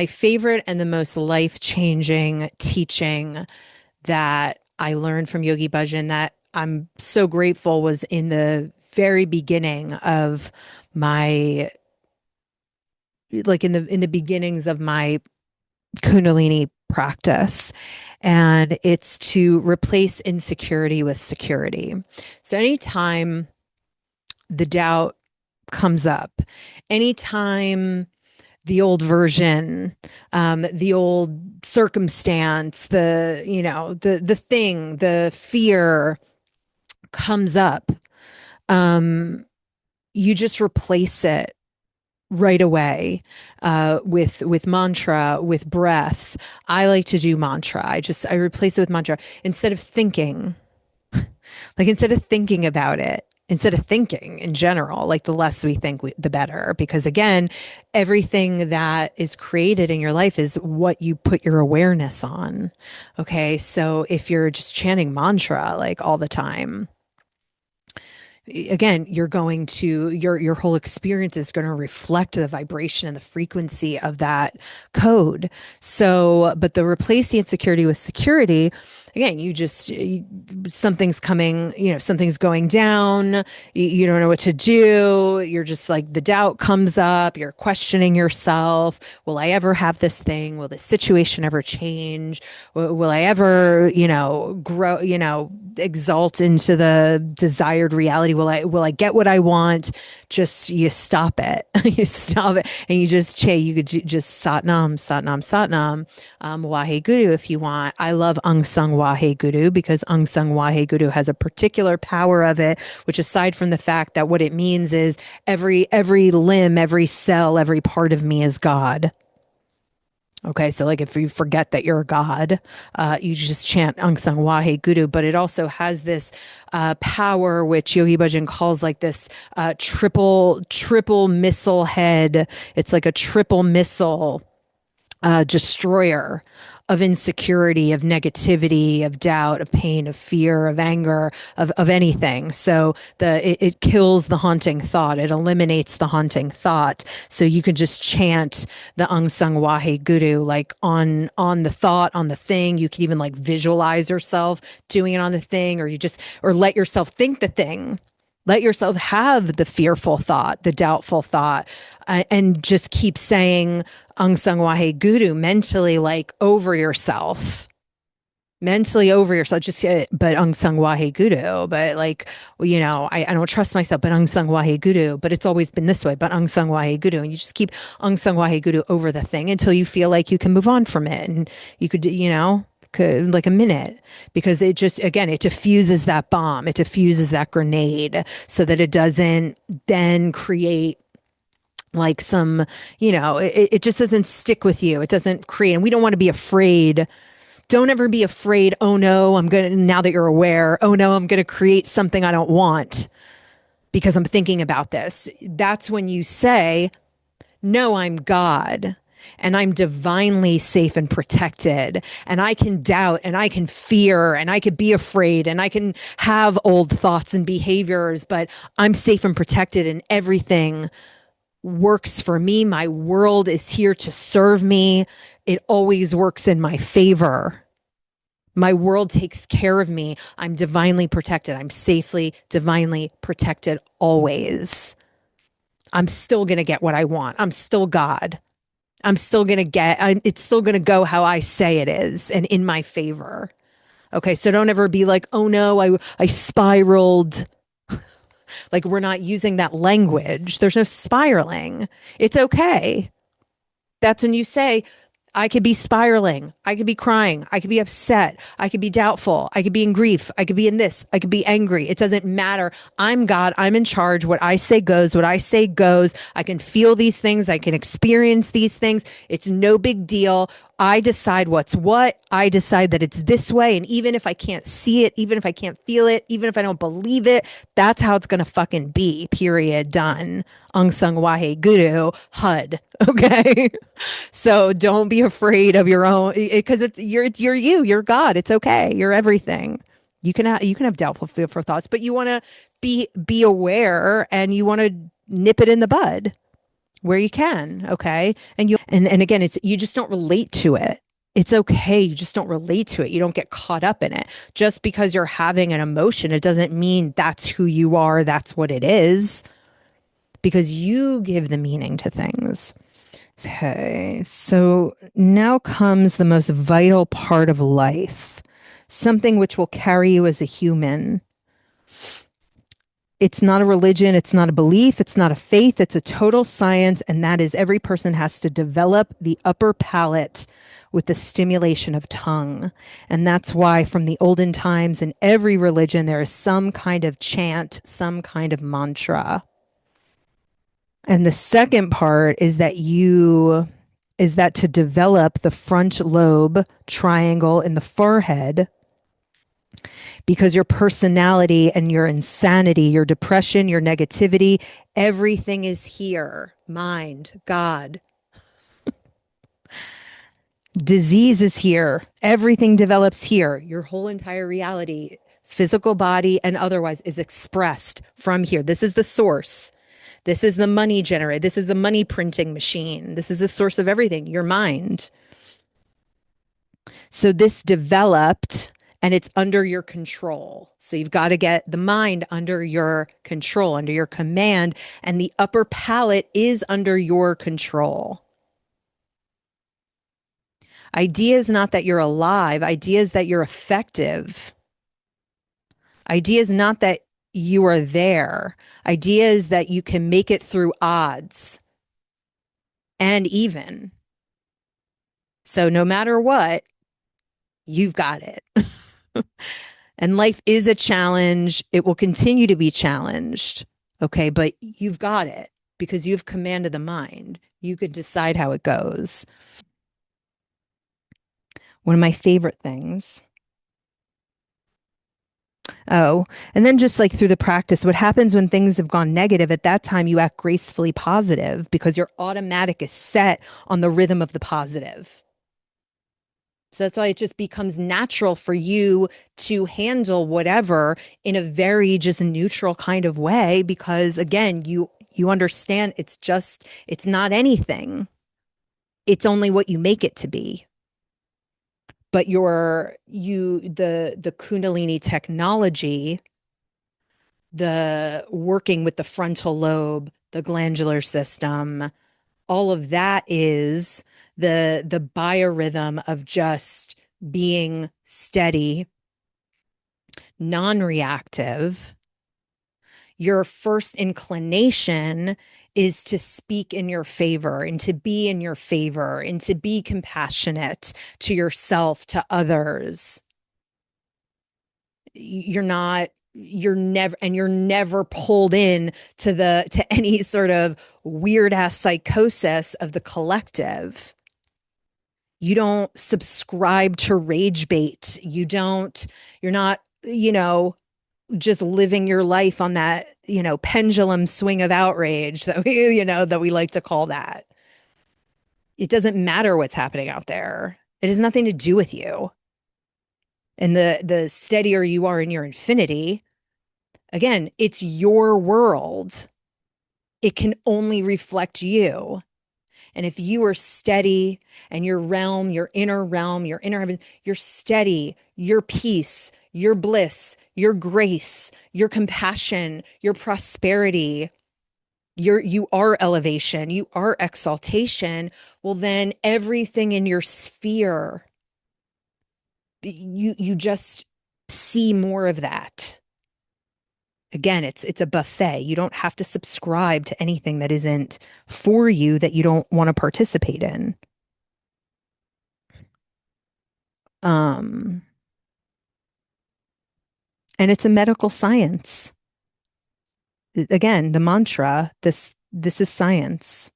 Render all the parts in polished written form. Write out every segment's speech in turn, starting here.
My favorite and the most life-changing teaching that I learned from Yogi Bhajan that I'm so grateful was in the very beginning of my in the beginnings of my Kundalini practice. And it's to replace insecurity with security. So anytime the doubt comes up, anytime the old version, the old circumstance, the thing, the fear comes up, you just replace it right away with mantra, with breath. I like to do mantra. I replace it with mantra instead of thinking. Like instead of thinking about it, instead of thinking in general, like the less we think, the better. Because again, everything that is created in your life is what you put your awareness on. Okay. So if you're just chanting mantra like all the time, again, you're going to your whole experience is going to reflect the vibration and the frequency of that code. So, but the replace the insecurity with security, again, something's coming, something's going down, you don't know what to do, you're just like, the doubt comes up, you're questioning yourself, will I ever have this thing, will this situation ever change, will I ever grow, exalt into the desired reality, will I get what I want? Just you stop it. You stop it, and you just you could just satnam, satnam, satnam, wahe guru if you want. I love Aung Wahe Guru because Aung San Wahe Guru has a particular power of it, which aside from the fact that what it means is every limb, every cell, every part of me is God. Okay, so like if you forget that you're a god, you just chant Aung San Wahe Guru, but it also has this power, which Yogi Bhajan calls like this triple missile head. It's like a triple missile destroyer of insecurity, of negativity, of doubt, of pain, of fear, of anger, of anything. So it kills the haunting thought. It eliminates the haunting thought. So you can just chant the Aung San Wahe Guru like on the thought, on the thing. You can even like visualize yourself doing it on the thing, or let yourself think the thing. Let yourself have the fearful thought, the doubtful thought, and just keep saying Aung San Wahe Guru mentally, like over yourself. Mentally over yourself, just but Aung San Wahe Guru, but like, I don't trust myself, but Aung San Wahe Guru, but it's always been this way, but Aung San Wahe Guru. And you just keep Aung San Wahe Guru over the thing until you feel like you can move on from it. And you could, like a minute, because it just, again, it diffuses that bomb, it diffuses that grenade so that it doesn't then create like some, it just doesn't stick with you. It doesn't create, and we don't want to be afraid. Don't ever be afraid. Oh no, now that you're aware, oh no, I'm going to create something I don't want because I'm thinking about this. That's when you say, no, I'm God. And I'm divinely safe and protected, and I can doubt, and I can fear, and I could be afraid, and I can have old thoughts and behaviors, but I'm safe and protected, and everything works for me. My world is here to serve me. It always works in my favor. My world takes care of me. I'm divinely protected. I'm safely, divinely protected always. I'm still going to get what I want. I'm still God. it's still going to go how I say it is and in my favor. Okay. So don't ever be like, oh no, I spiraled. Like, we're not using that language. There's no spiraling. It's okay. That's when you say, I could be spiraling. I could be crying. I could be upset. I could be doubtful. I could be in grief. I could be in this. I could be angry. It doesn't matter. I'm God. I'm in charge. What I say goes. What I say goes. I can feel these things. I can experience these things. It's no big deal. I decide what's what. I decide that it's this way. And even if I can't see it, even if I can't feel it, even if I don't believe it, that's how it's going to fucking be. Period. Done. Aung San Wahe Guru, HUD. Okay. So don't be afraid of your own, because you're you, you're God. It's okay. You're everything. You can have doubtful, fearful thoughts, but you want to be aware, and you want to nip it in the bud. where you can, okay? And again, it's you just don't relate to it. It's okay. You just don't relate to it. You don't get caught up in it. Just because you're having an emotion, it doesn't mean that's who you are, that's what it is, because you give the meaning to things. Okay, so now comes the most vital part of life, something which will carry you as a human. It's not a religion, it's not a belief, it's not a faith, it's a total science. And that is every person has to develop the upper palate with the stimulation of tongue. And that's why, from the olden times, in every religion, there is some kind of chant, some kind of mantra. And the second part is that to develop the front lobe triangle in the forehead, because your personality and your insanity, your depression, your negativity, everything is here. Mind, God. Disease is here. Everything develops here. Your whole entire reality, physical body and otherwise, is expressed from here. This is the source. This is the money generator. This is the money printing machine. This is the source of everything, your mind. So this developed and it's under your control. So you've got to get the mind under your control, under your command, and the upper palate is under your control. Idea is not that you're alive. Idea is that you're effective. Idea is not that you are there. Idea is that you can make it through odds and even. So no matter what, you've got it. And life is a challenge. It will continue to be challenged. Okay. But you've got it because you've commanded the mind. You could decide how it goes. One of my favorite things. Oh, and then just like through the practice, what happens when things have gone negative, at that time, you act gracefully positive because your automatic is set on the rhythm of the positive. So that's why it just becomes natural for you to handle whatever in a very just neutral kind of way, because again, you understand it's not anything. It's only what you make it to be. But the Kundalini technology, the working with the frontal lobe, the glandular system, all of that is the biorhythm of just being steady, non-reactive. Your first inclination is to speak in your favor and to be in your favor and to be compassionate to yourself, to others. You're never pulled in to any sort of weird ass psychosis of the collective. You don't subscribe to rage bait. You're not, just living your life on that, pendulum swing of outrage that we like to call that. It doesn't matter what's happening out there. It has nothing to do with you. And the steadier you are in your infinity, again, it's your world. It can only reflect you. And if you are steady and your inner realm, your inner heaven, you're steady, your peace, your bliss, your grace, your compassion, your prosperity, you are elevation, you are exaltation, well, then everything in your sphere, you just see more of that. Again, it's a buffet. You don't have to subscribe to anything that isn't for you, that you don't want to participate in. Um, and it's a medical science. Again, the mantra, this is science.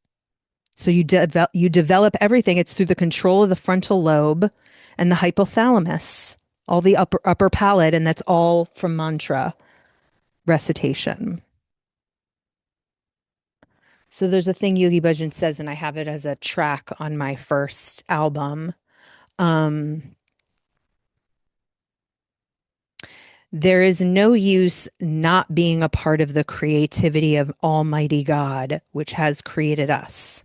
So you develop everything. It's through the control of the frontal lobe and the hypothalamus, all the upper palate, and that's all from mantra recitation. So there's a thing Yogi Bhajan says, and I have it as a track on my first album. Um, There is no use not being a part of the creativity of Almighty God, which has created us.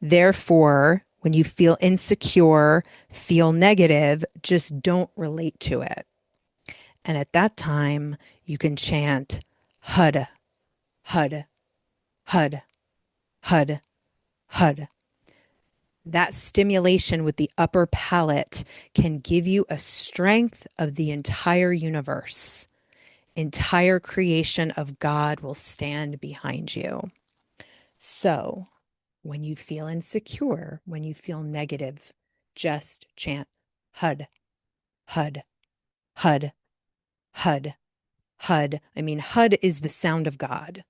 Therefore, when you feel insecure, feel negative, just don't relate to it. And at that time, you can chant HUD, HUD, HUD, HUD, HUD. That stimulation with the upper palate can give you a strength of the entire universe. Entire creation of God will stand behind you. So when you feel insecure, when you feel negative, just chant HUD, HUD, HUD, HUD, HUD. I mean, HUD is the sound of God.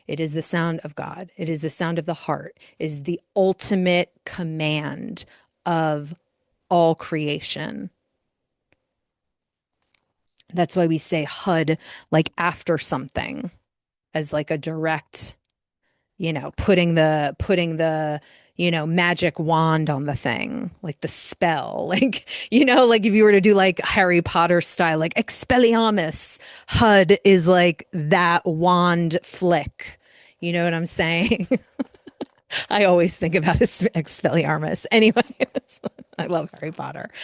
It is the sound of God. It is the sound of the heart. It is the ultimate command of all creation. That's why we say HUD like after something as like a direct, putting the magic wand on the thing, like the spell, like, like if you were to do like Harry Potter style, like Expelliarmus, HUD is like that wand flick. You know what I'm saying? I always think about Expelliarmus. Anyway, I love Harry Potter.